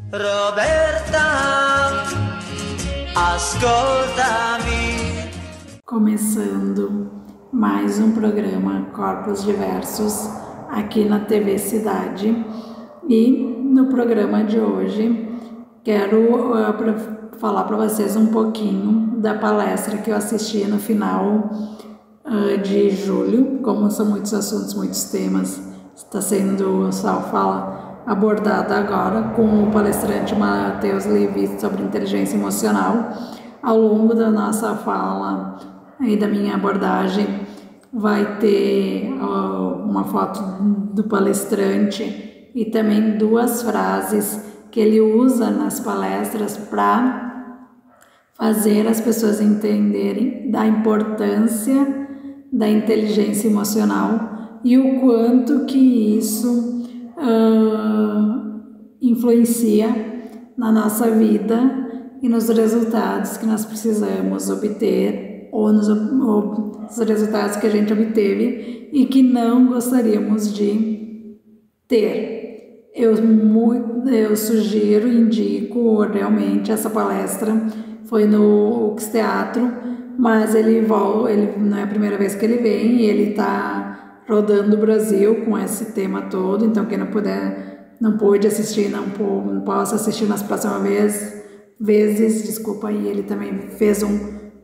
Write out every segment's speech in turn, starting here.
Roberta, ascoltami. Começando mais um programa Corpos Diversos aqui na TV Cidade, e no programa de hoje quero falar para vocês um pouquinho da palestra que eu assisti no final de julho. Como são muitos assuntos, muitos temas, está sendo só fala abordada agora com o palestrante Matheus Levi sobre inteligência emocional. Ao longo da nossa fala e da minha abordagem vai ter uma foto do palestrante e também duas frases que ele usa nas palestras para fazer as pessoas entenderem da importância da inteligência emocional e o quanto que isso influencia na nossa vida e nos resultados que nós precisamos obter ou nos resultados que a gente obteve e que não gostaríamos de ter. Eu sugiro, indico realmente essa palestra. Foi no UX Teatro, mas ele não é a primeira vez que ele vem, e ele está rodando o Brasil com esse tema todo. Então quem não pôde assistir, não possa assistir nas próximas vezes, desculpa aí. Ele também fez um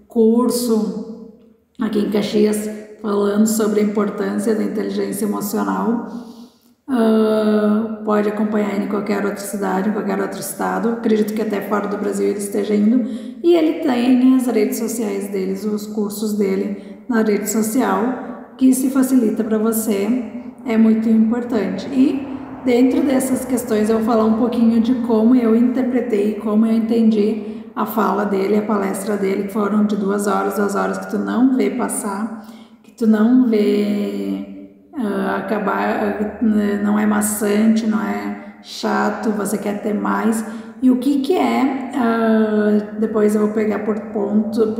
curso aqui em Caxias falando sobre a importância da inteligência emocional. Pode acompanhar ele em qualquer outra cidade, em qualquer outro estado. Acredito que até fora do Brasil ele esteja indo. E ele tem as redes sociais deles, os cursos dele na rede social, que se facilita para você, é muito importante. E dentro dessas questões eu vou falar um pouquinho de como eu interpretei, como eu entendi a fala dele, a palestra dele, que foram de 2 horas que tu não vê passar, que tu não vê acabar, não é maçante, não é chato, você quer ter mais. E o que é, depois eu vou pegar por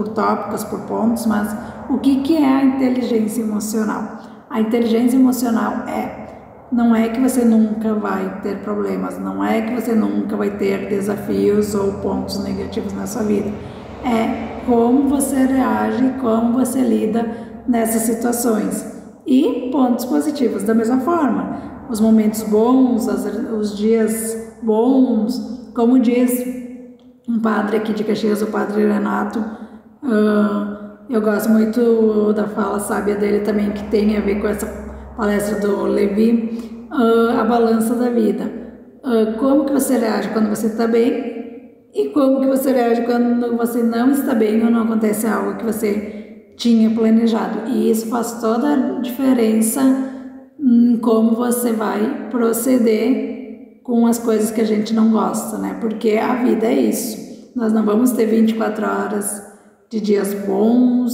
tópicos, por pontos, mas o que é a inteligência emocional? A inteligência emocional não é que você nunca vai ter problemas, não é que você nunca vai ter desafios ou pontos negativos na sua vida. É como você reage, como você lida nessas situações. E pontos positivos da mesma forma. Os momentos bons, os dias bons, como diz um padre aqui de Caxias, o padre Renato. Eu gosto muito da fala sábia dele também, que tem a ver com essa palestra do Levi, a balança da vida. Como que você reage quando você está bem e como que você reage quando você não está bem ou não acontece algo que você tinha planejado. E isso faz toda a diferença em como você vai proceder com as coisas que a gente não gosta, né? Porque a vida é isso. Nós não vamos ter 24 horas de dias bons,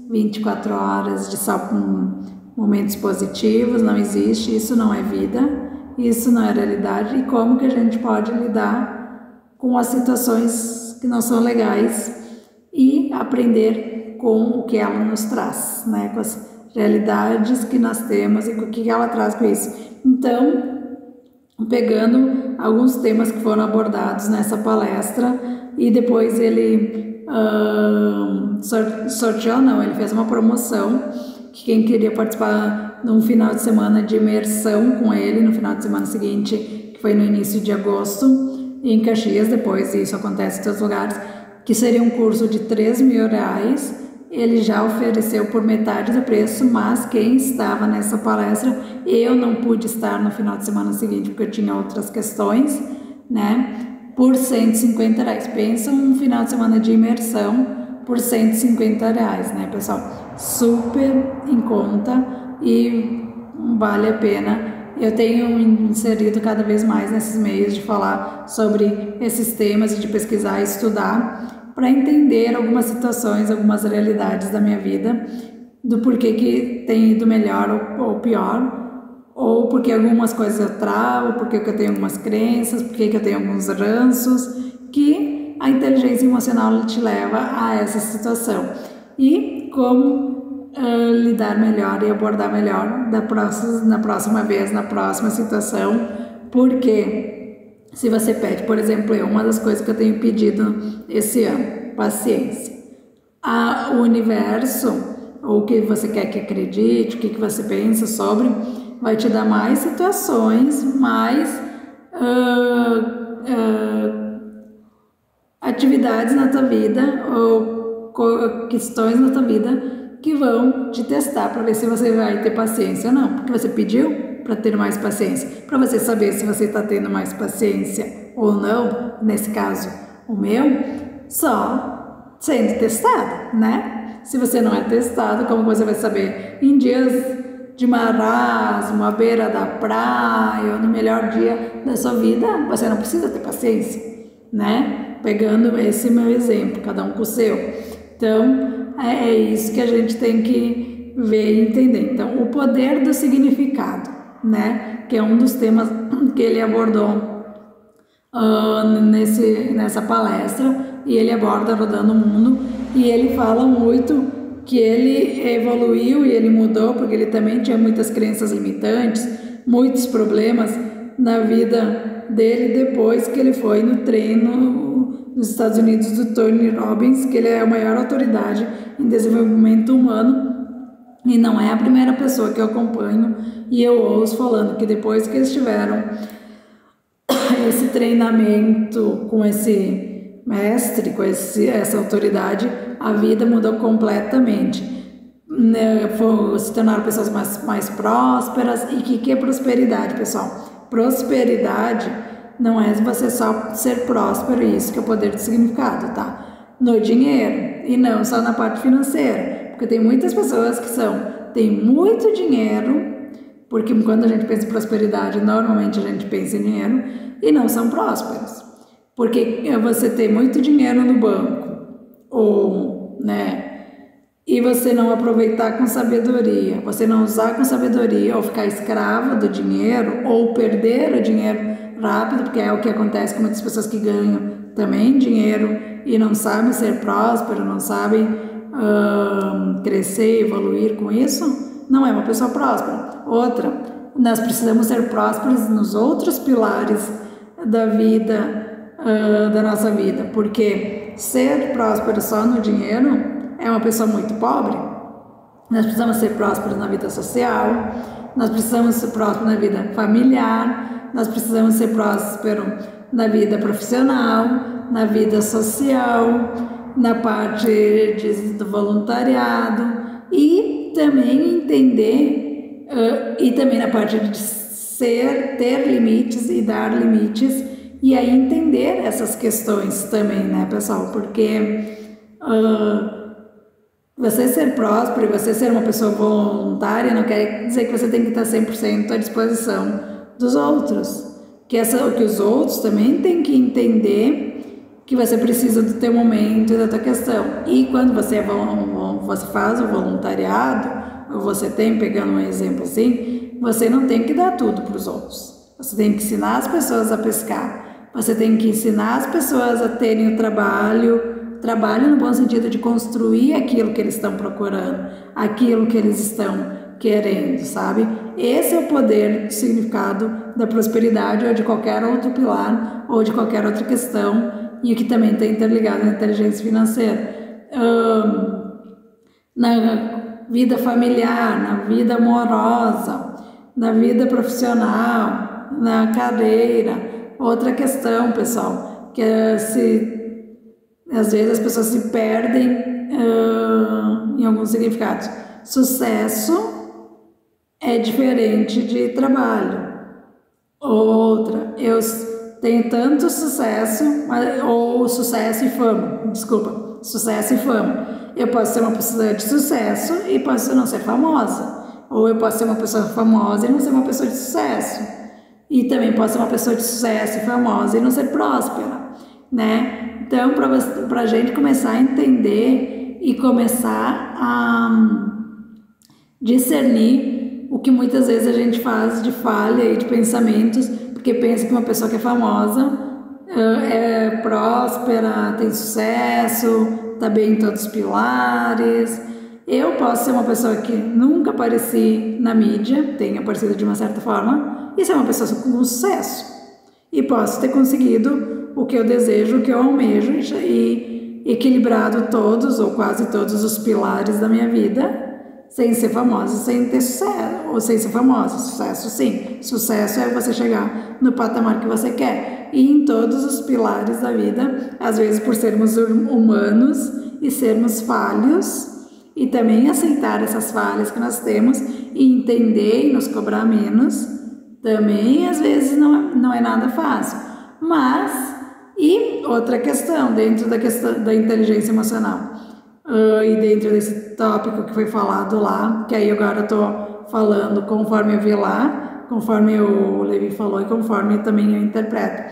24 horas de só momentos positivos. Não existe, isso não é vida, isso não é realidade. E como que a gente pode lidar com as situações que não são legais e aprender com o que ela nos traz, né? Com as realidades que nós temos e com o que ela traz com isso. Então, pegando alguns temas que foram abordados nessa palestra, e depois ele ele fez uma promoção, que quem queria participar de um final de semana de imersão com ele, no final de semana seguinte, que foi no início de agosto, em Caxias, depois isso acontece em todos os lugares, que seria um curso de R$3.000, ele já ofereceu por metade do preço, mas quem estava nessa palestra, eu não pude estar no final de semana seguinte porque eu tinha outras questões, né? Por R$150. Pensa um final de semana de imersão por R$150, né, pessoal? Super em conta e vale a pena. Eu tenho inserido cada vez mais nesses meios de falar sobre esses temas e de pesquisar e estudar, para entender algumas situações, algumas realidades da minha vida, do porquê que tem ido melhor ou pior, ou porque algumas coisas eu travo, porque eu tenho algumas crenças, porque eu tenho alguns ranços, que a inteligência emocional te leva a essa situação. E como lidar melhor e abordar melhor na próxima vez, na próxima situação, porque Se você pede, por exemplo, uma das coisas que eu tenho pedido esse ano, paciência. O universo, ou o que você quer que acredite, o que você pensa sobre, vai te dar mais situações, mais atividades na tua vida, ou questões na tua vida que vão te testar para ver se você vai ter paciência ou não, porque você pediu para ter mais paciência, para você saber se você está tendo mais paciência ou não, nesse caso o meu, só sendo testado, né? Se você não é testado, como você vai saber? Em dias de marasmo, à beira da praia, ou no melhor dia da sua vida, você não precisa ter paciência, né? Pegando esse meu exemplo, cada um com o seu. Então, é isso que a gente tem que ver e entender. Então, o poder do significado, né? Que é um dos temas que ele abordou nessa palestra, e ele aborda Rodando o Mundo, e ele fala muito que ele evoluiu e ele mudou, porque ele também tinha muitas crenças limitantes, muitos problemas na vida dele depois que ele foi no treino nos Estados Unidos do Tony Robbins, que ele é a maior autoridade em desenvolvimento humano, e não é a primeira pessoa que eu acompanho e eu ouço falando que depois que eles tiveram esse treinamento com esse mestre, com essa autoridade, a vida mudou completamente. Se tornaram pessoas mais prósperas. E o que é prosperidade, pessoal? Prosperidade não é você só ser próspero, isso que é o poder do significado, tá? No dinheiro, e não só na parte financeira, porque tem muitas pessoas que têm muito dinheiro, porque quando a gente pensa em prosperidade, normalmente a gente pensa em dinheiro, e não são prósperos, porque você tem muito dinheiro no banco, ou, né, e você não aproveitar com sabedoria, você não usar com sabedoria, ou ficar escravo do dinheiro, ou perder o dinheiro rápido, porque é o que acontece com muitas pessoas que ganham também dinheiro e não sabem ser próspero, não sabem crescer, evoluir com isso, não é uma pessoa próspera. Outra, nós precisamos ser prósperos nos outros pilares da vida, da nossa vida, porque ser próspero só no dinheiro é uma pessoa muito pobre. Nós precisamos ser prósperos na vida social, nós precisamos ser prósperos na vida familiar, nós precisamos ser prósperos na vida profissional, na vida social, na parte do voluntariado, e também entender, e também na parte de ter limites e dar limites, e aí entender essas questões também, né, pessoal? Porque você ser próspero e você ser uma pessoa voluntária não quer dizer que você tem que estar 100% à disposição dos outros. Que os outros também têm que entender que você precisa do teu momento e da tua questão. E quando você faz o voluntariado, ou você tem, pegando um exemplo assim, você não tem que dar tudo para os outros. Você tem que ensinar as pessoas a pescar. Você tem que ensinar as pessoas a terem o trabalho no bom sentido de construir aquilo que eles estão procurando, aquilo que eles estão querendo, sabe? Esse é o poder do significado da prosperidade, ou de qualquer outro pilar, ou de qualquer outra questão, e o que também está interligado à inteligência financeira. Na vida familiar, na vida amorosa, na vida profissional, na carreira. Outra questão, pessoal, que às vezes as pessoas se perdem em alguns significados. Sucesso é diferente de trabalho. Outra, eu tenho tanto sucesso, ou sucesso e fama, desculpa, sucesso e fama. Eu posso ser uma pessoa de sucesso e posso não ser famosa. Ou eu posso ser uma pessoa famosa e não ser uma pessoa de sucesso. E também posso ser uma pessoa de sucesso e famosa e não ser próspera, né? Então, para a gente começar a entender e começar a discernir o que muitas vezes a gente faz de falha e de pensamentos, porque pensa que uma pessoa que é famosa é próspera, tem sucesso, está bem em todos os pilares. Eu posso ser uma pessoa que nunca apareci na mídia, tenho aparecido de uma certa forma, e ser uma pessoa com sucesso. e posso ter conseguido o que eu desejo, o que eu almejo e equilibrado todos ou quase todos os pilares da minha vida sem ser famosa, sem ter sucesso, ou sem ser famosa. Sucesso sim, sucesso é você chegar no patamar que você quer, e em todos os pilares da vida, às vezes por sermos humanos e sermos falhos, e também aceitar essas falhas que nós temos e entender e nos cobrar menos, também às vezes não é nada fácil. Mas, e outra questão, dentro da questão da inteligência emocional, e dentro desse tópico que foi falado lá, que aí agora eu estou falando conforme eu vi lá, conforme o Levi falou e conforme também eu interpreto.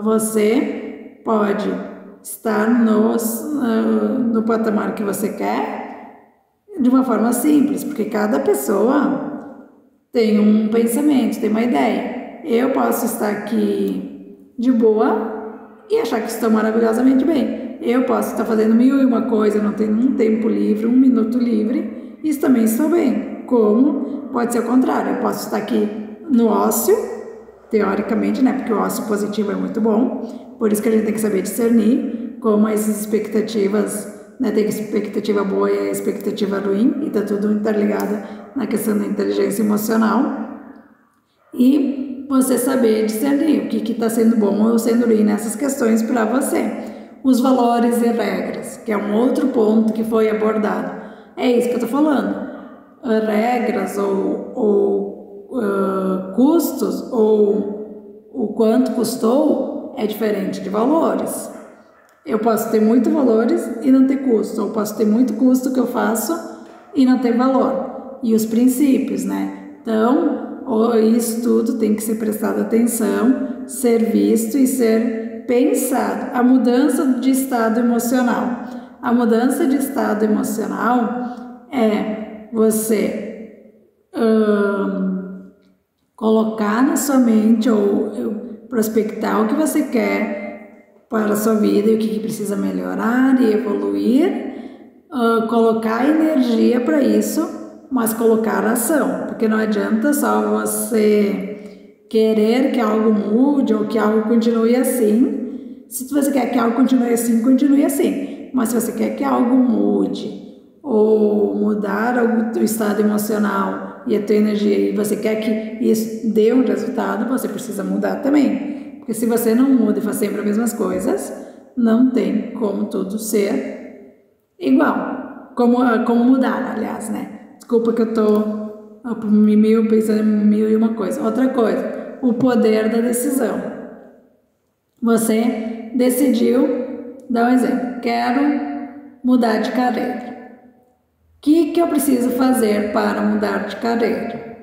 Você pode estar no patamar que você quer de uma forma simples, porque cada pessoa tem um pensamento, tem uma ideia. Eu posso estar aqui de boa e achar que estou maravilhosamente bem. Eu posso estar fazendo 1001 coisa, não tenho um tempo livre, 1 minuto livre, e também estou bem. Como pode ser o contrário, eu posso estar aqui no ócio, teoricamente, né? Porque o ócio positivo é muito bom, por isso que a gente tem que saber discernir como essas expectativas, né? Tem expectativa boa e a expectativa ruim, e tá tudo interligado na questão da inteligência emocional. E você saber discernir o que está sendo bom ou sendo ruim nessas questões para você. Os valores e regras, que é um outro ponto que foi abordado. É isso que eu estou falando. Regras ou custos ou o quanto custou é diferente de valores. Eu posso ter muito valores e não ter custo, ou posso ter muito custo que eu faço e não ter valor. E os princípios, né? Então, isso tudo tem que ser prestado atenção, ser visto e ser pensado. A mudança de estado emocional. A mudança de estado emocional é você colocar na sua mente ou prospectar o que você quer para a sua vida e o que precisa melhorar e evoluir, colocar energia para isso, mas colocar ação, porque não adianta só você querer que algo mude ou que algo continue assim. Se você quer que algo continue assim, continue assim. Mas se você quer que algo mude ou mudar o estado emocional e a tua energia e você quer que isso dê um resultado, você precisa mudar também. Porque se você não muda e faz sempre as mesmas coisas, não tem como tudo ser igual. Como mudar, aliás, né? Desculpa que eu tô pensando em 1001 coisa. Outra coisa, o poder da decisão. Você decidiu, dá um exemplo, quero mudar de carreira. O que eu preciso fazer para mudar de carreira?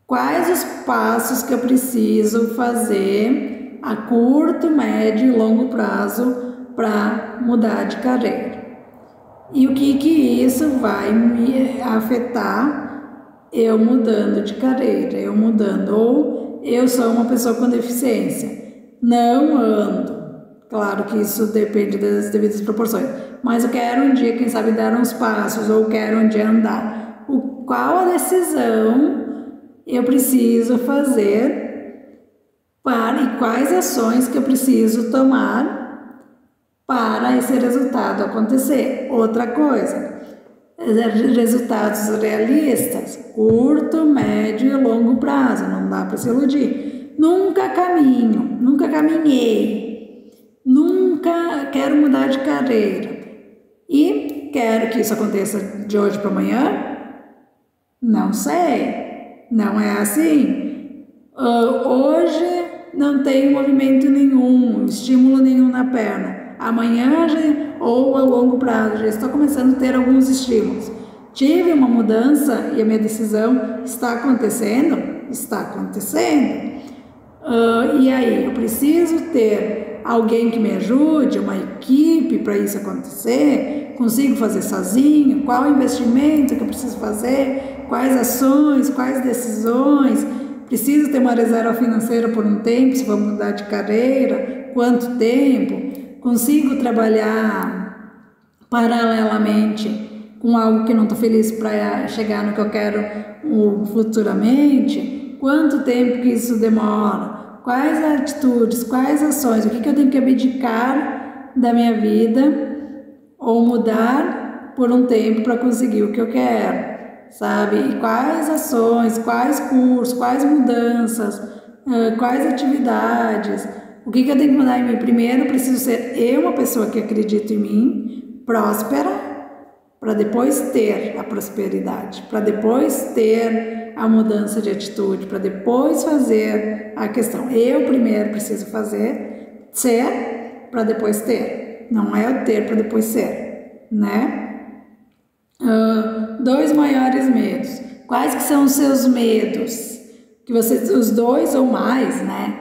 Quais os passos que eu preciso fazer a curto, médio e longo prazo para mudar de carreira? E o que isso vai me afetar eu mudando de carreira, eu mudando, ou eu sou uma pessoa com deficiência, não ando. Claro que isso depende das devidas proporções, mas eu quero um dia, quem sabe, dar uns passos, ou quero um dia andar. Qual a decisão eu preciso fazer e quais ações que eu preciso tomar para esse resultado acontecer? Outra coisa, resultados realistas, curto, médio e longo prazo, não dá para se iludir. Nunca caminhei, nunca quero mudar de carreira e quero que isso aconteça de hoje para amanhã? Não sei, não é assim. Hoje não tenho movimento nenhum, estímulo nenhum na perna. Amanhã ou a longo prazo já estou começando a ter alguns estímulos. Tive uma mudança e a minha decisão está acontecendo? Está acontecendo. E aí, eu preciso ter alguém que me ajude, uma equipe para isso acontecer? Consigo fazer sozinho? Qual o investimento que eu preciso fazer? Quais ações? Quais decisões? Preciso ter uma reserva financeira por um tempo, se vou mudar de carreira? Quanto tempo? Consigo trabalhar paralelamente com algo que não estou feliz para chegar no que eu quero futuramente? Quanto tempo que isso demora? quais atitudes, quais ações, o que eu tenho que abdicar da minha vida ou mudar por um tempo para conseguir o que eu quero, sabe? E quais ações, quais cursos, quais mudanças, quais atividades, o que eu tenho que mudar em mim? Primeiro, eu preciso ser eu uma pessoa que acredita em mim, próspera, para depois ter a prosperidade, para depois ter a mudança de atitude, para depois fazer a questão. Eu primeiro preciso fazer, ser, para depois ter. Não é o ter para depois ser, né? 2 maiores medos. Quais que são os seus medos? Que você, os 2 ou mais, né?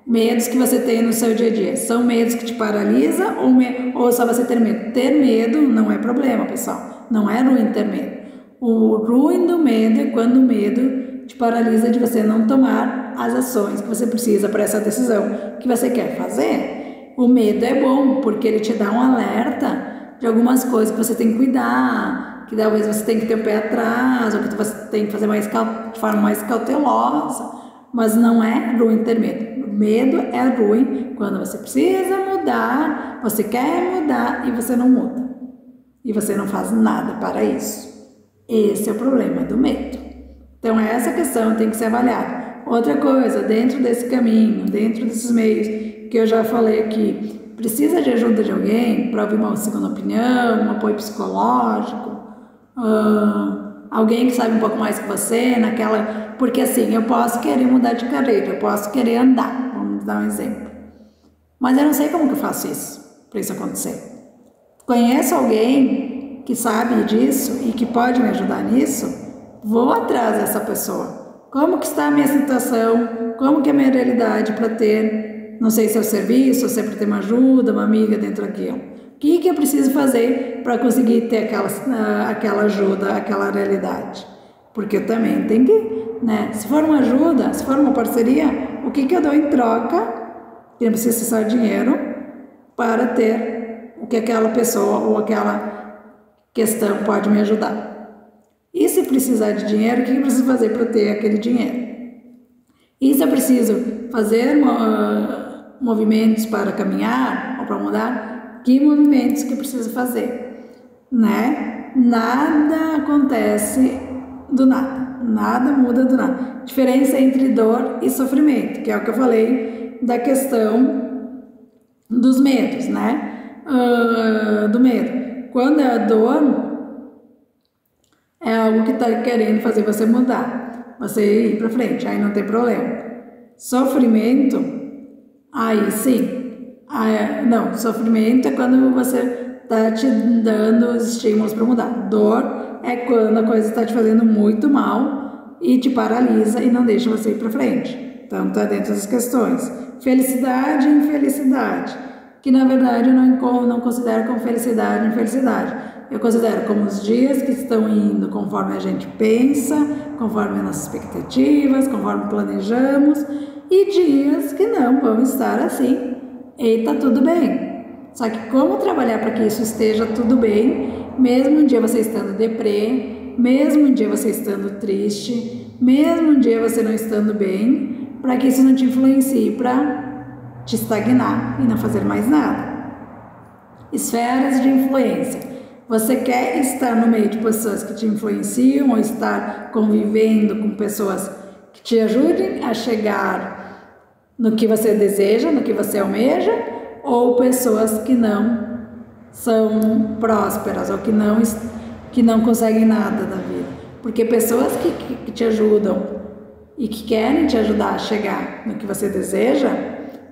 Medos que você tem no seu dia a dia. São medos que te paralisam ou só você ter medo? Ter medo não é problema, pessoal. Não é ruim ter medo. O ruim do medo é quando o medo te paralisa de você não tomar as ações que você precisa para essa decisão que você quer fazer. O medo é bom porque ele te dá um alerta de algumas coisas que você tem que cuidar, que talvez você tenha que ter o pé atrás, ou que você tem que fazer de forma mais cautelosa, mas não é ruim ter medo. O medo é ruim quando você precisa mudar, você quer mudar e você não muda. E você não faz nada para isso. Esse é o problema do medo. Então essa questão tem que ser avaliada. Outra coisa, dentro desse caminho, dentro desses meios que eu já falei aqui, precisa de ajuda de alguém para ouvir uma segunda opinião, um apoio psicológico, alguém que sabe um pouco mais que você, porque assim, eu posso querer mudar de carreira, eu posso querer andar, vamos dar um exemplo, mas eu não sei como que eu faço isso, para isso acontecer. Conheço alguém que sabe disso e que pode me ajudar nisso, vou atrás dessa pessoa. Como que está a minha situação, como que é a minha realidade para ter, não sei se é o serviço, ou se é para ter uma ajuda, uma amiga dentro daquilo. O que eu preciso fazer para conseguir ter aquela ajuda, aquela realidade? Porque eu também tenho que, né? Se for uma ajuda, se for uma parceria, o que eu dou em troca, que não precisa ser só dinheiro, para ter o que aquela pessoa ou aquela questão pode me ajudar. E se precisar de dinheiro, o que eu preciso fazer para ter aquele dinheiro? E se eu preciso fazer movimentos para caminhar ou para mudar, que movimentos que eu preciso fazer, né? Nada acontece do nada, nada muda do nada. Diferença entre dor e sofrimento, que é o que eu falei da questão dos medos, né? Do medo. Quando é a dor, é algo que está querendo fazer você mudar, você ir para frente, aí não tem problema. Sofrimento, aí sim. Não, sofrimento é quando você está te dando os estímulos para mudar. Dor é quando a coisa está te fazendo muito mal e te paralisa e não deixa você ir para frente. Então está dentro das questões. Felicidade e infelicidade, que na verdade eu não considero como felicidade e infelicidade. Eu considero como os dias que estão indo conforme a gente pensa, conforme as nossas expectativas, conforme planejamos, e dias que não vão estar assim. E tá tudo bem. Só que como trabalhar para que isso esteja tudo bem, mesmo um dia você estando deprê, mesmo um dia você estando triste, mesmo um dia você não estando bem, para que isso não te influencie para te estagnar e não fazer mais nada. Esferas de influência. Você quer estar no meio de pessoas que te influenciam ou estar convivendo com pessoas que te ajudem a chegar no que você deseja, no que você almeja, ou pessoas que não são prósperas ou que não conseguem nada da vida. Porque pessoas que te ajudam e que querem te ajudar a chegar no que você deseja,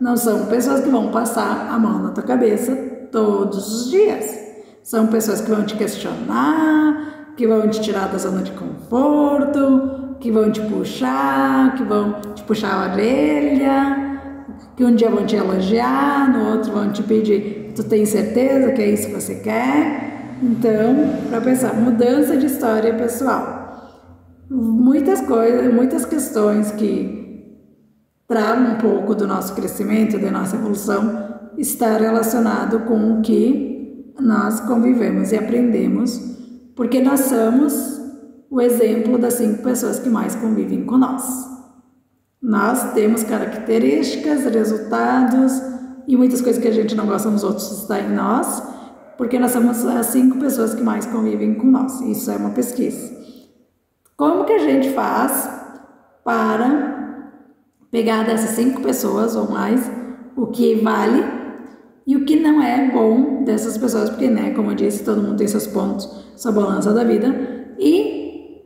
não são pessoas que vão passar a mão na tua cabeça todos os dias. São pessoas que vão te questionar, que vão te tirar da zona de conforto, que vão te puxar a orelha, que um dia vão te elogiar, no outro vão te pedir, tu tem certeza que é isso que você quer? Então, para pensar, mudança de história pessoal. Muitas coisas, muitas questões que travam um pouco do nosso crescimento, da nossa evolução, está relacionado com o que nós convivemos e aprendemos, porque nós somos o exemplo das 5 pessoas que mais convivem com nós. Nós temos características, resultados e muitas coisas que a gente não gosta nos outros está em nós, porque nós somos as 5 pessoas que mais convivem com nós. Isso é uma pesquisa. Como que a gente faz para pegar dessas 5 pessoas ou mais o que vale e o que não é bom dessas pessoas, porque, né, como eu disse, todo mundo tem seus pontos, sua balança da vida, e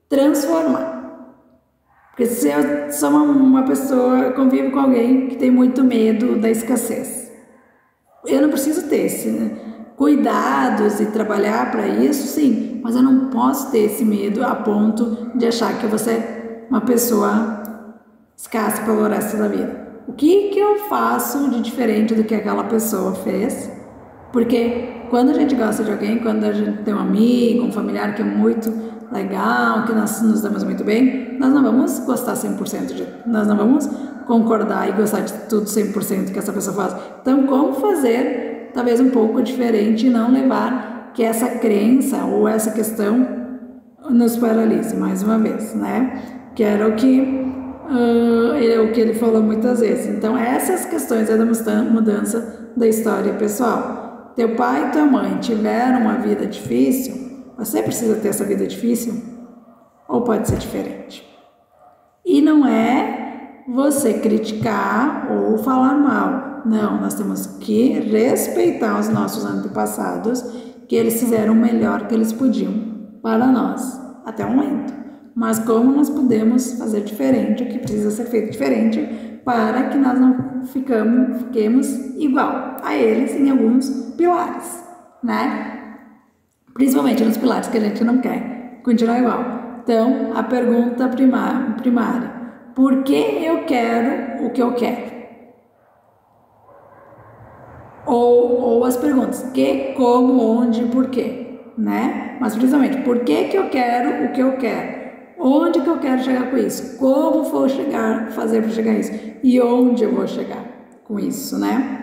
transformar. Porque se eu sou uma pessoa, convivo com alguém que tem muito medo da escassez, eu não preciso ter cuidados e trabalhar para isso, sim, mas eu não posso ter esse medo a ponto de achar que eu vou ser uma pessoa escassa pelo resto da vida. O que eu faço de diferente do que aquela pessoa fez? Porque quando a gente gosta de alguém, quando a gente tem um amigo, um familiar que é muito legal, que nós nos damos muito bem, nós não vamos gostar 100% nós não vamos concordar e gostar de tudo 100% que essa pessoa faz. Então, como fazer talvez um pouco diferente e não levar que essa crença ou essa questão nos paralise mais uma vez, né? Que era o que ele falou muitas vezes. Então, essas questões é da mudança da história pessoal. Teu pai e tua mãe tiveram uma vida difícil, você precisa ter essa vida difícil? Ou pode ser diferente? E não é você criticar ou falar mal. Não, nós temos que respeitar os nossos antepassados, que eles fizeram o melhor que eles podiam para nós, até o momento. Mas como nós podemos fazer diferente, o que precisa ser feito diferente, para que nós não fiquemos igual a eles em alguns pilares, né? Principalmente nos pilares que a gente não quer continuar igual. Então, a pergunta primária: por que eu quero o que eu quero? Ou as perguntas: que, como, onde, por quê? Né? Mas principalmente, por que eu quero o que eu quero? Onde que eu quero chegar com isso? Como vou fazer para chegar a isso? E onde eu vou chegar com isso, né?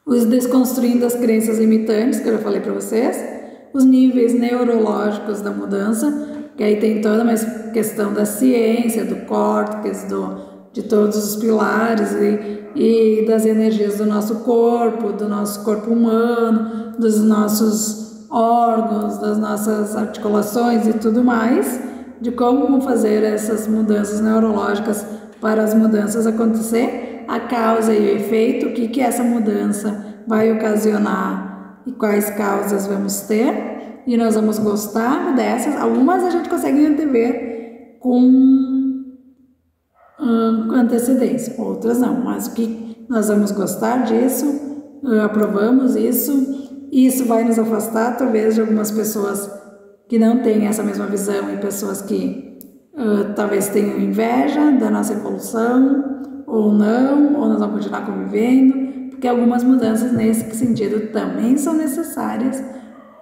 Os desconstruindo as crenças limitantes, que eu já falei para vocês. Os níveis neurológicos da mudança, que aí tem toda uma questão da ciência, do córtex, de todos os pilares e das energias do nosso corpo humano, dos nossos órgãos, das nossas articulações e tudo mais, de como fazer essas mudanças neurológicas para as mudanças acontecer, a causa e o efeito, o que essa mudança vai ocasionar e quais causas vamos ter, e nós vamos gostar dessas. Algumas a gente consegue antever com antecedência, outras não, mas o que nós vamos gostar disso, aprovamos isso. Isso vai nos afastar, talvez, de algumas pessoas que não têm essa mesma visão e pessoas que talvez tenham inveja da nossa evolução, ou não, ou nós vamos continuar convivendo, porque algumas mudanças nesse sentido também são necessárias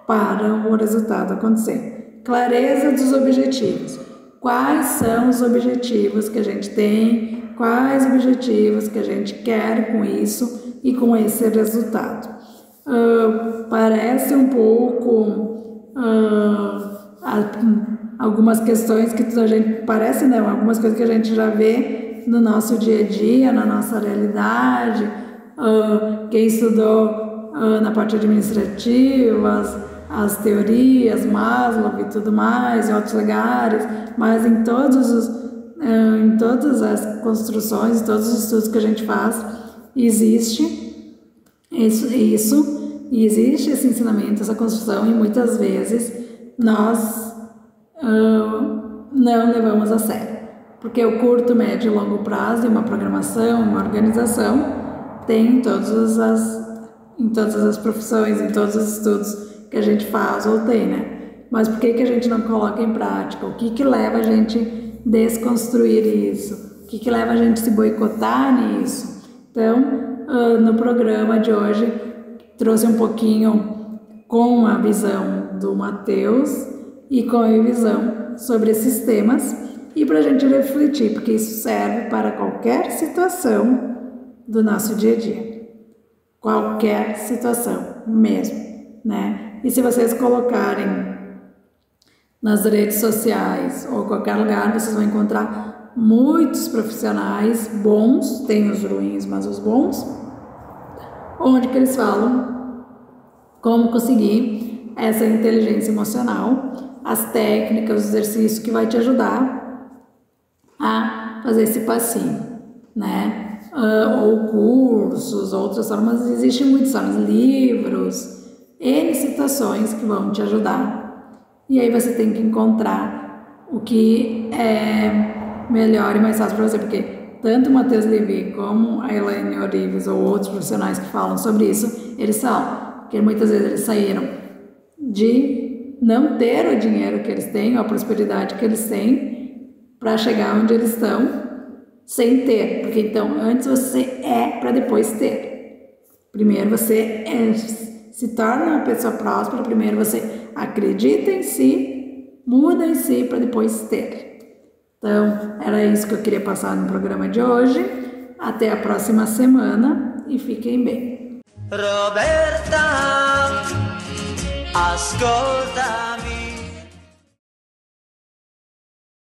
para o resultado acontecer. Clareza dos objetivos. Quais são os objetivos que a gente tem? Quais objetivos que a gente quer com isso e com esse resultado? Parece um pouco algumas questões que a gente parece não, algumas coisas que a gente já vê no nosso dia a dia, na nossa realidade. Quem estudou na parte administrativa, as teorias, Maslow e tudo mais, em outros lugares, mas em todas as construções, em todos os estudos que a gente faz, existe isso. E existe esse ensinamento, essa construção, e muitas vezes nós não levamos a sério. Porque o curto, médio e longo prazo de uma programação, uma organização, tem em todas as profissões, em todos os estudos que a gente faz ou tem, né? Mas por que a gente não coloca em prática? O que leva a gente desconstruir isso? O que leva a gente se boicotar nisso? Então, no programa de hoje, trouxe um pouquinho com a visão do Matheus e com a visão sobre esses temas e para a gente refletir, porque isso serve para qualquer situação do nosso dia a dia. Qualquer situação mesmo, né? E se vocês colocarem nas redes sociais ou qualquer lugar, vocês vão encontrar muitos profissionais bons, tem os ruins, mas os bons, onde que eles falam como conseguir essa inteligência emocional, as técnicas, os exercícios que vai te ajudar a fazer esse passinho, né? Ou cursos, outras formas, existem muitas formas, livros, N situações que vão te ajudar. E aí você tem que encontrar o que é melhor e mais fácil para você, porque tanto o Matheus Levy como a Elaine Orives ou outros profissionais que falam sobre isso, eles falam que muitas vezes eles saíram de não ter o dinheiro que eles têm, ou a prosperidade que eles têm, para chegar onde eles estão, sem ter, porque então antes você é para depois ter. Primeiro você se torna uma pessoa próspera, primeiro você acredita em si, muda em si para depois ter. Então era isso que eu queria passar no programa de hoje. Até a próxima semana e fiquem bem. Roberta, ascoltami.